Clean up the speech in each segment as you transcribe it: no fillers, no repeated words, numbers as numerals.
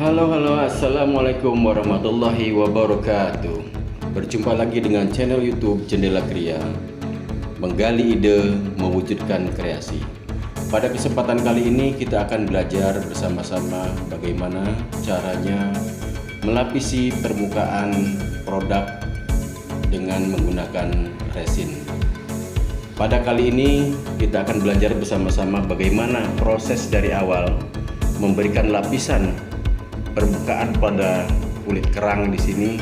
Halo, assalamualaikum warahmatullahi wabarakatuh. Berjumpa lagi dengan channel YouTube Jendela Kria, menggali ide, mewujudkan kreasi. Pada kesempatan kali ini kita akan belajar bersama-sama bagaimana caranya melapisi permukaan produk dengan menggunakan resin. Pada kali ini kita akan belajar bersama-sama bagaimana proses dari awal memberikan lapisan permukaan pada kulit kerang di sini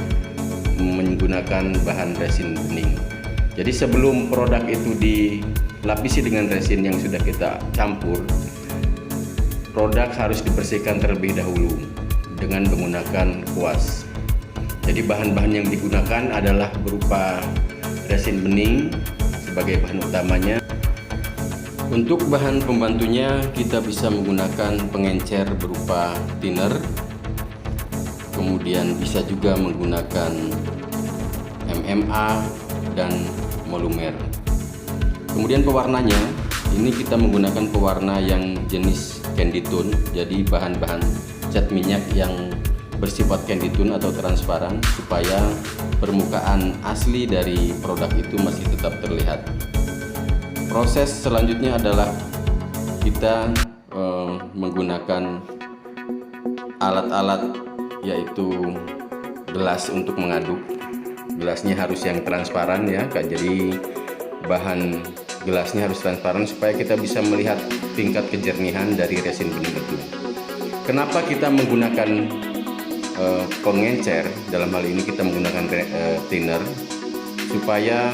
menggunakan bahan resin bening. Jadi sebelum produk itu dilapisi dengan resin yang sudah kita campur, produk harus dibersihkan terlebih dahulu dengan menggunakan kuas. Jadi bahan-bahan yang digunakan adalah berupa resin bening sebagai bahan utamanya. Untuk bahan pembantunya kita bisa menggunakan pengencer berupa thinner, kemudian bisa juga menggunakan MMA dan monomer. Kemudian pewarnanya, ini kita menggunakan pewarna yang jenis candy tone, jadi bahan-bahan cat minyak yang bersifat candy tone atau transparan supaya permukaan asli dari produk itu masih tetap terlihat. Proses selanjutnya adalah kita menggunakan alat-alat yaitu gelas untuk mengaduk. Gelasnya harus yang transparan ya Kak. Jadi bahan gelasnya harus transparan supaya kita bisa melihat tingkat kejernihan dari resin bening itu. Kenapa kita menggunakan pengencer? Dalam hal ini kita menggunakan thinner supaya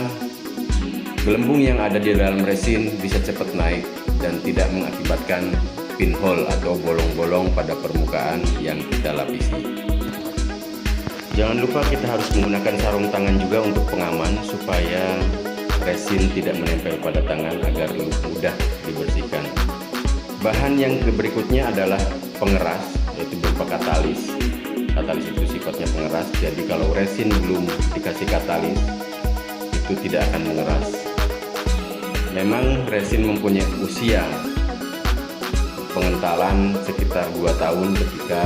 gelembung yang ada di dalam resin bisa cepat naik dan tidak mengakibatkan pinhole atau bolong-bolong pada permukaan yang kita lapisi. Jangan lupa kita harus menggunakan sarung tangan juga untuk pengaman supaya resin tidak menempel pada tangan agar mudah dibersihkan. Bahan yang berikutnya adalah pengeras, yaitu berupa katalis. Katalis itu sifatnya pengeras, jadi kalau resin belum dikasih katalis itu tidak akan mengeras. Memang resin mempunyai usia pengentalan sekitar 2 tahun ketika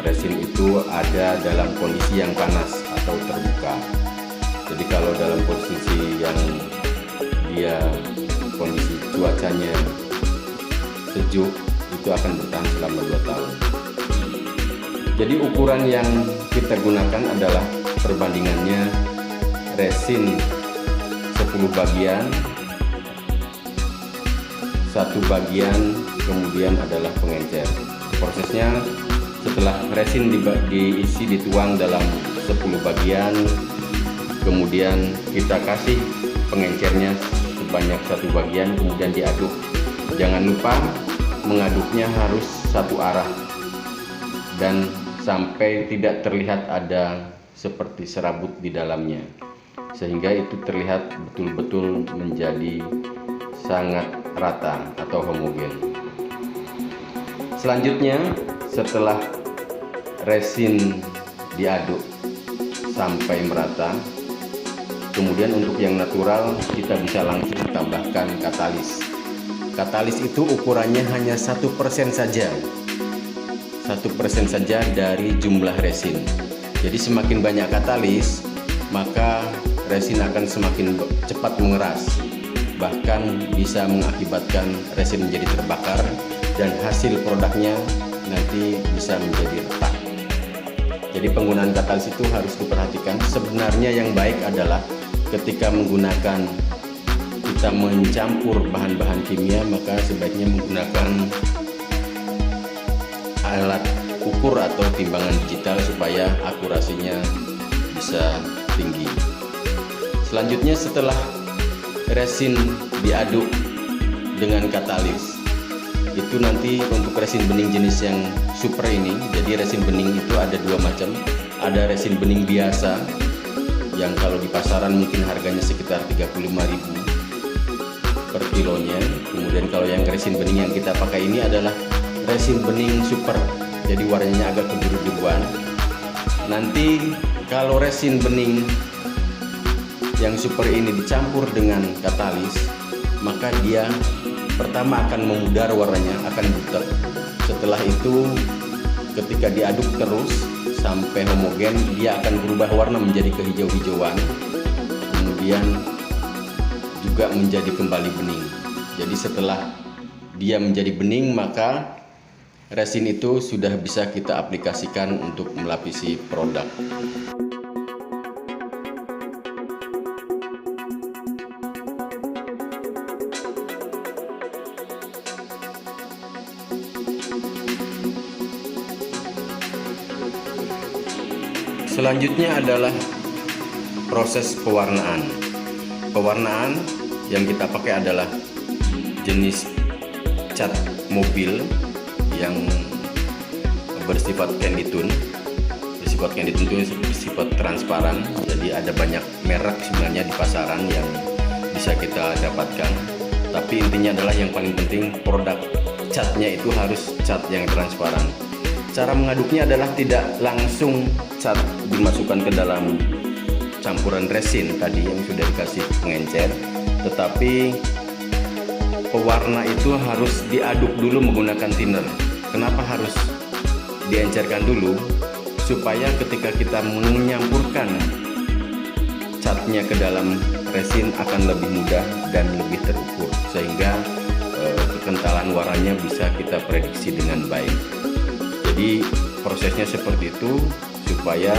resin itu ada dalam kondisi yang panas atau terbuka. Jadi kalau dalam posisi yang dia kondisi cuacanya sejuk itu akan bertahan selama 2 tahun. Jadi ukuran yang kita gunakan adalah perbandingannya resin 10 bagian, 1 bagian, kemudian adalah pengencer. Prosesnya setelah resin diisi dituang dalam 10 bagian, kemudian kita kasih pengencernya sebanyak 1 bagian, kemudian diaduk. Jangan lupa mengaduknya harus satu arah dan sampai tidak terlihat ada seperti serabut di dalamnya, sehingga itu terlihat betul-betul menjadi sangat rata atau homogen. Selanjutnya, setelah resin diaduk sampai merata, kemudian untuk yang natural kita bisa langsung tambahkan katalis. Katalis itu ukurannya hanya 1% saja, 1% saja dari jumlah resin. Jadi semakin banyak katalis, maka resin akan semakin cepat mengeras, bahkan bisa mengakibatkan resin menjadi terbakar dan hasil produknya nanti bisa menjadi retak. Jadi penggunaan katalis itu harus diperhatikan. Sebenarnya yang baik adalah ketika kita mencampur bahan-bahan kimia, maka sebaiknya menggunakan alat ukur atau timbangan digital supaya akurasinya bisa tinggi. Selanjutnya setelah resin diaduk dengan katalis, itu nanti untuk resin bening jenis yang super ini, jadi resin bening itu ada 2 macam. Ada resin bening biasa yang kalau di pasaran mungkin harganya sekitar 35.000 per kilonya. Kemudian kalau yang resin bening yang kita pakai ini adalah resin bening super, jadi warnanya agak kebiru-biruan. Nanti kalau resin bening yang super ini dicampur dengan katalis, maka dia pertama akan memudar warnanya, akan butek. Setelah itu ketika diaduk terus sampai homogen, dia akan berubah warna menjadi kehijau-hijauan, kemudian juga menjadi kembali bening. Jadi setelah dia menjadi bening, maka resin itu sudah bisa kita aplikasikan untuk melapisi produk. Selanjutnya adalah proses pewarnaan. Pewarnaan yang kita pakai adalah jenis cat mobil yang bersifat candy tone. Bersifat candy tone itu bersifat transparan. Jadi ada banyak merek sebenarnya di pasaran yang bisa kita dapatkan. Tapi intinya adalah yang paling penting produk catnya itu harus cat yang transparan. Cara mengaduknya adalah tidak langsung cat dimasukkan ke dalam campuran resin tadi yang sudah dikasih pengencer, tetapi pewarna itu harus diaduk dulu menggunakan thinner. Kenapa harus diencerkan dulu? Supaya ketika kita menyampurkan catnya ke dalam resin akan lebih mudah dan lebih terukur, sehingga kekentalan warnanya bisa kita prediksi dengan baik. Jadi prosesnya seperti itu supaya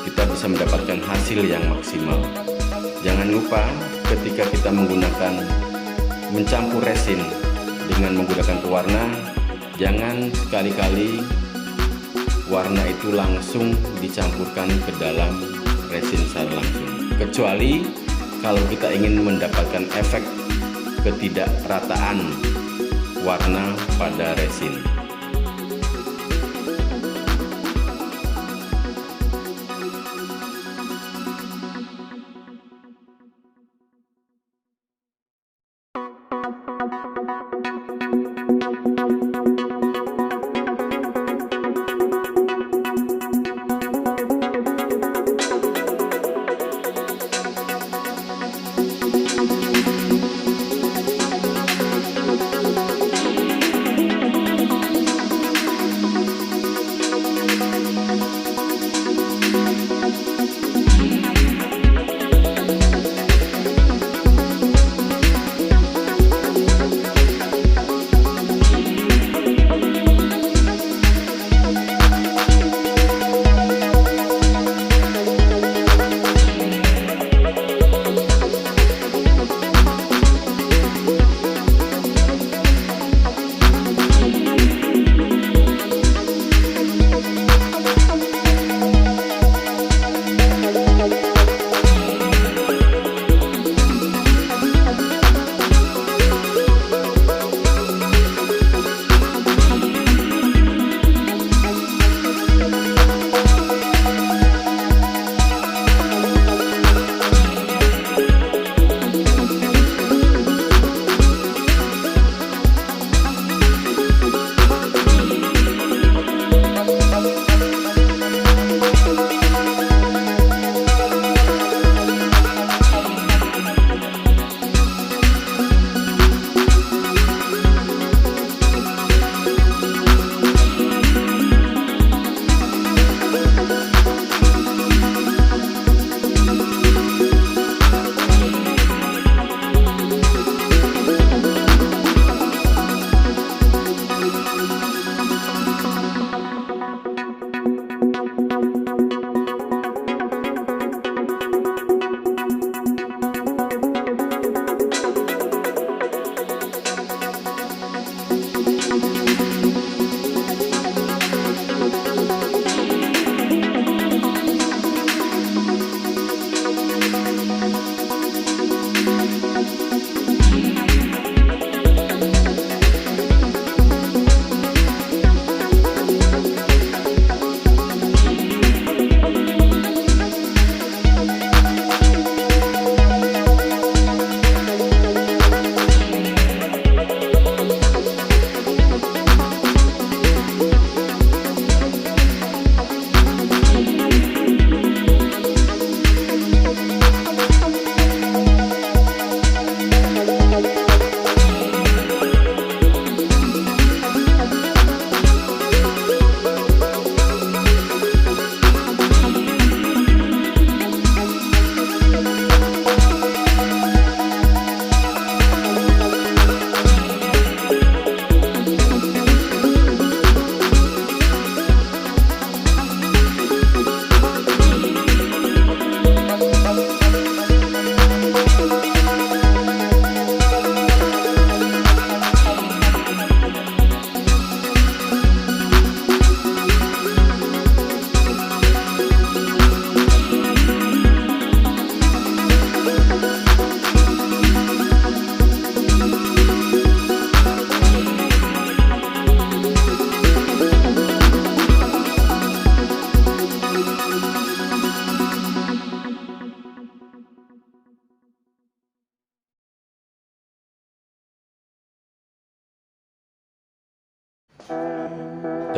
kita bisa mendapatkan hasil yang maksimal. Jangan lupa ketika kita mencampur resin dengan menggunakan pewarna, jangan sekali-kali warna itu langsung dicampurkan ke dalam resin secara langsung. Kecuali kalau kita ingin mendapatkan efek ketidakrataan warna pada resin.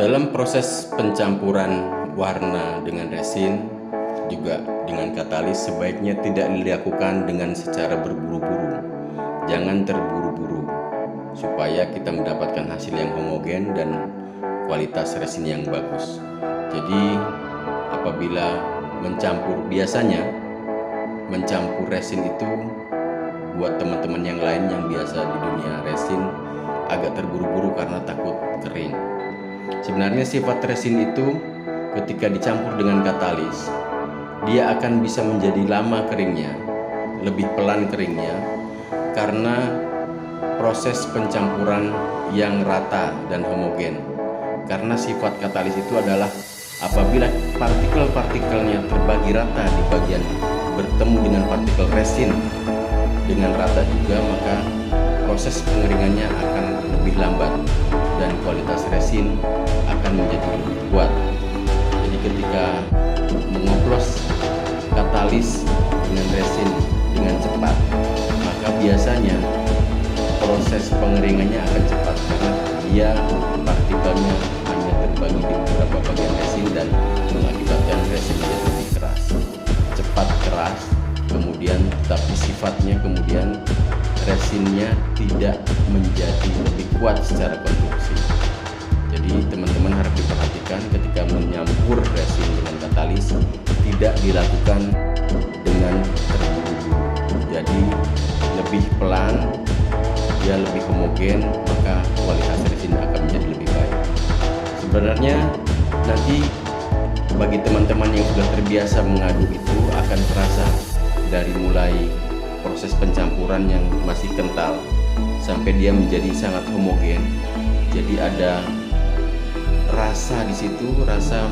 Dalam proses pencampuran warna dengan resin juga dengan katalis sebaiknya tidak dilakukan dengan secara berburu-buru. Jangan terburu-buru supaya kita mendapatkan hasil yang homogen dan kualitas resin yang bagus. Jadi apabila biasanya mencampur resin itu buat teman-teman yang lain yang biasa di dunia resin agak terburu-buru karena takut kering. Sebenarnya sifat resin itu ketika dicampur dengan katalis, dia akan bisa menjadi lama keringnya, lebih pelan keringnya, karena proses pencampuran yang rata dan homogen. Karena sifat katalis itu adalah apabila partikel-partikelnya terbagi rata di bagian bertemu dengan partikel resin dengan rata juga, maka proses pengeringannya akan lebih lambat dan kualitas resin akan menjadi lebih kuat. Jadi ketika mengoplos katalis dengan resin dengan cepat, maka biasanya proses pengeringannya akan cepat karena dia partikelnya hanya terbagi di beberapa bagian resin dan mengakibatkan resin menjadi lebih keras, cepat keras, kemudian tapi sifatnya kemudian resinnya tidak menjadi lebih kuat secara konstruksi. Jadi teman-teman harus diperhatikan ketika menyampur resin dengan katalis tidak dilakukan dengan terburu-buru. Jadi lebih pelan, dia lebih homogen, maka kualitas resin akan menjadi lebih baik. Sebenarnya nanti bagi teman-teman yang sudah terbiasa mengaduk itu akan terasa dari mulai proses pencampuran yang masih kental sampai dia menjadi sangat homogen. Jadi ada rasa di situ, rasa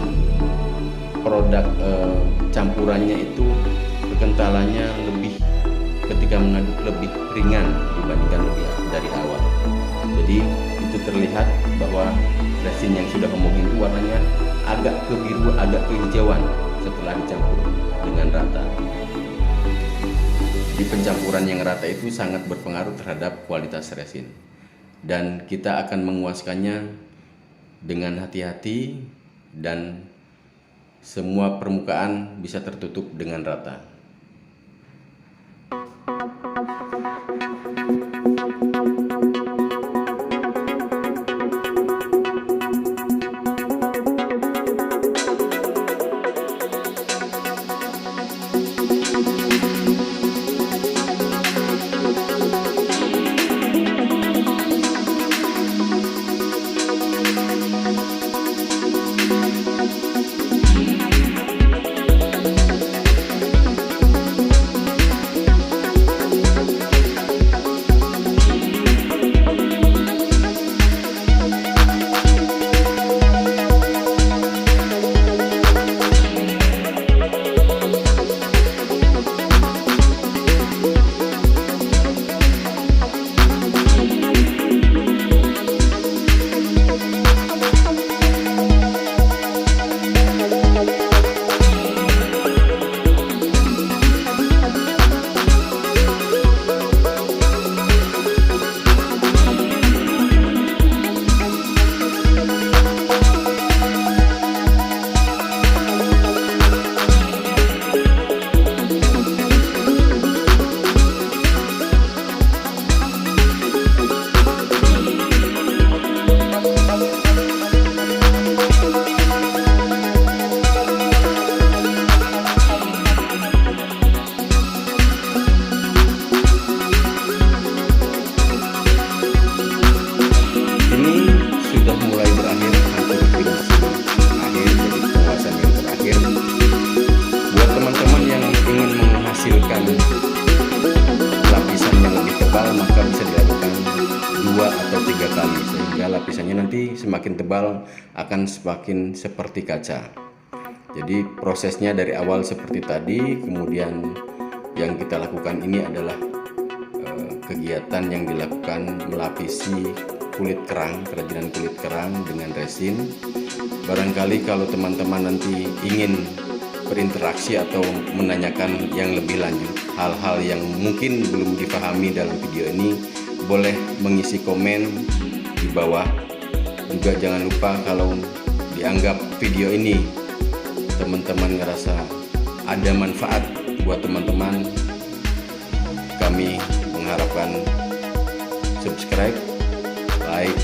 produk campurannya itu kekentalannya lebih ketika mengaduk lebih ringan dibandingkan lebih dari awal. Jadi itu terlihat bahwa resin yang sudah homogen itu warnanya agak kebiruan, agak kehijauan setelah dicampur dengan rata. Di pencampuran yang rata itu sangat berpengaruh terhadap kualitas resin, dan kita akan menguaskannya dengan hati-hati dan semua permukaan bisa tertutup dengan rata. lapisannya nanti semakin tebal akan semakin seperti kaca. Jadi prosesnya dari awal seperti tadi, kemudian yang kita lakukan ini adalah kegiatan yang dilakukan melapisi kulit kerang, kerajinan kulit kerang dengan resin. Barangkali kalau teman-teman nanti ingin berinteraksi atau menanyakan yang lebih lanjut, hal-hal yang mungkin belum dipahami dalam video ini, boleh mengisi komen di bawah Juga jangan lupa kalau dianggap video ini teman-teman ngerasa ada manfaat buat teman-teman, kami mengharapkan subscribe, like,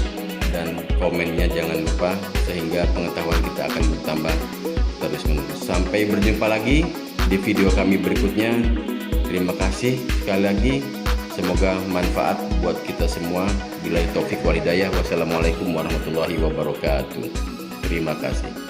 dan komennya jangan lupa, sehingga pengetahuan kita akan bertambah terus-menerus. Sampai berjumpa lagi di video kami berikutnya. Terima kasih sekali lagi. Semoga manfaat buat kita semua. Billahi taufik wal hidayah. Wassalamualaikum warahmatullahi wabarakatuh. Terima kasih.